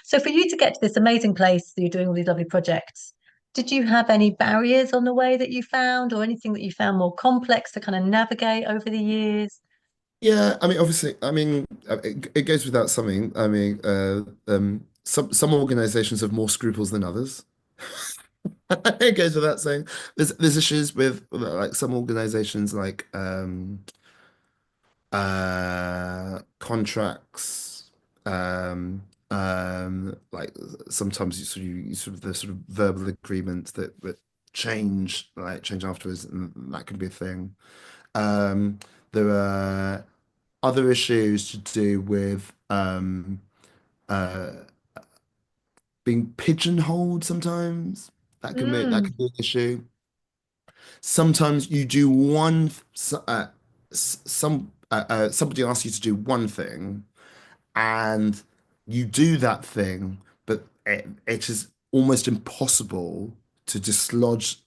So for you to get to this amazing place, you're doing all these lovely projects. Did you have any barriers on the way that you found, or anything that you found more complex to kind of navigate over the years? Yeah, I mean, obviously, I mean, it goes without saying. I mean, some organizations have more scruples than others. It goes without saying. There's issues with like some organizations, like contracts, like sometimes you sort of the sort of verbal agreements that change afterwards, and that can be a thing. Um, there are other issues to do with uh, being pigeonholed sometimes. That Mm, can be an issue. Sometimes you do somebody asks you to do one thing and you do that thing, but it is almost impossible to dislodge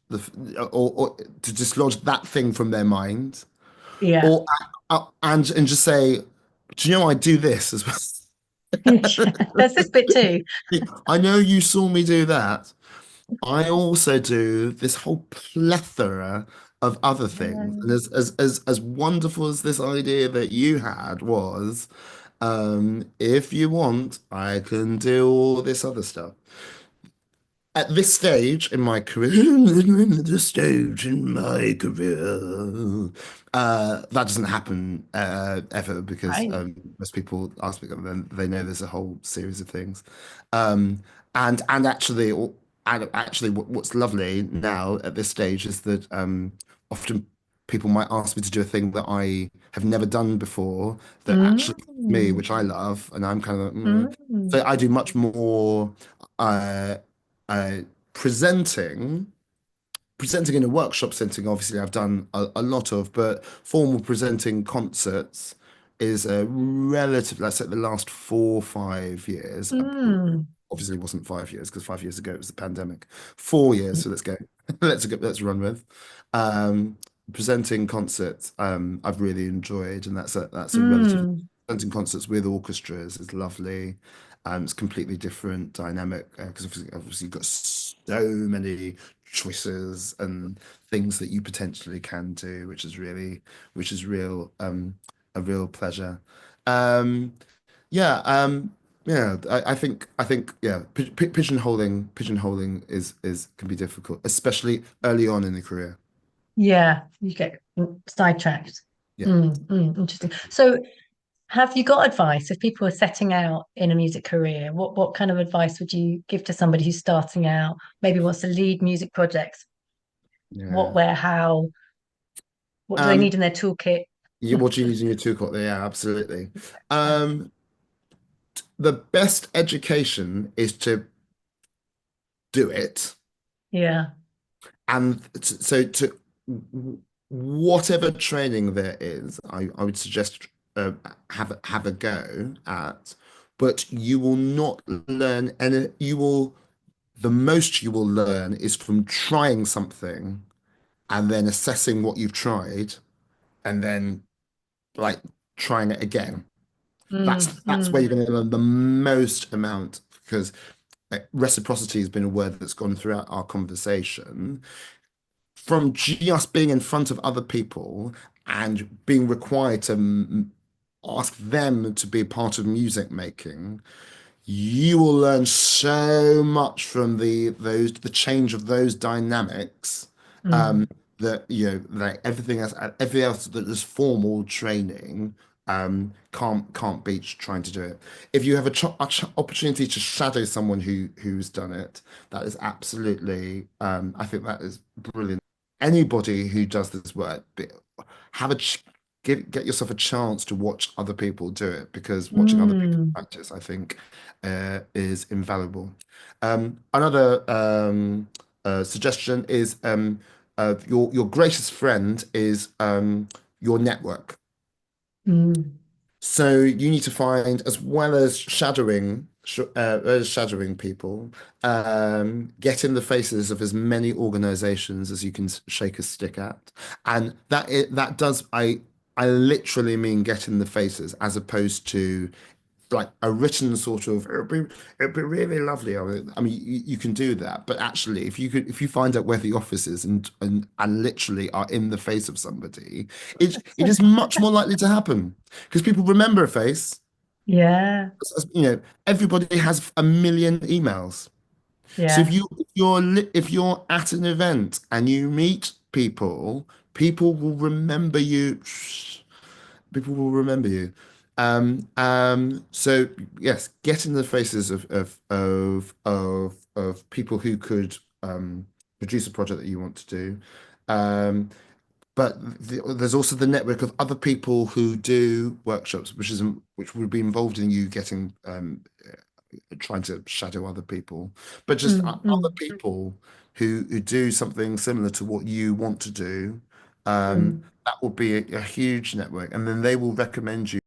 or to dislodge that thing from their mind, yeah. or and just say, do you know I do this as well? There's this bit too. I know you saw me do that. I also do this whole plethora of other things. And Yeah. as wonderful as this idea that you had was, if you want, I can do all this other stuff. At this stage in my career, this stage in my career, that doesn't happen ever because Right. most people ask me, and they know there's a whole series of things. Um, and actually, what's lovely now at this stage is that often people might ask me to do a thing that I have never done before that actually me, Mm, which I love, and I'm kind of mm, so I do much more. Uh, uh, presenting presenting in a workshop setting, obviously I've done a lot of, but formal presenting concerts is a relative, let's say the last 4 or 5 years. mm, Obviously it wasn't 5 years because 5 years ago it was the pandemic. 4 years, so let's go. Let's run with. Um, Presenting concerts, I've really enjoyed, and that's a relative. mm, Presenting concerts with orchestras is lovely. It's completely different dynamic because obviously you've got so many choices and things that you potentially can do, which is a real pleasure. Um, yeah, yeah. I think yeah, pigeonholing is can be difficult, especially early on in the career. yeah, you get sidetracked. Yeah. Interesting. So, have you got advice if people are setting out in a music career? What kind of advice would you give to somebody who's starting out, maybe wants to lead music projects? What, Yeah. where, how? What do they need Um, in their toolkit? what do you use in your toolkit there? Yeah, absolutely. Um, the best education is to do it. Yeah. And so to whatever training there is, I would suggest have a go at, but you will not learn any, the most you will learn is from trying something and then assessing what you've tried and then like trying it again. That's where Mm. you're going to learn the most amount because reciprocity has been a word that's gone throughout our conversation. From just being in front of other people and being required to ask them to be part of music making, you will learn so much from the change of those dynamics Mm. that like everything else that is formal training can't beat trying to do it. If you have opportunity to shadow someone who's done it, that is absolutely I think that is brilliant. Anybody who does this work, have a get yourself a chance to watch other people do it because watching other people Mm. practice, I think, is invaluable. Another suggestion is your greatest friend is your network. Mm. So you need to find, as well as shadowing people, get in the faces of as many organizations as you can shake a stick at, and that does I literally mean get in the faces as opposed to like a written sort of it'd be really lovely. I mean, you can do that, but actually, if you find out where the office is and literally are in the face of somebody, it is much more likely to happen because people remember a face. Yeah, You know, everybody has a million emails. So yeah. if you're at an event and you meet people, people will remember you. People will remember you. So yes, get in the faces of people who could produce a project that you want to do. Um, but there's also the network of other people who do workshops, which would be involved in you getting trying to shadow other people, but just Mm, other mm, people who do something similar to what you want to do. mm. That will be a huge network, and then they will recommend you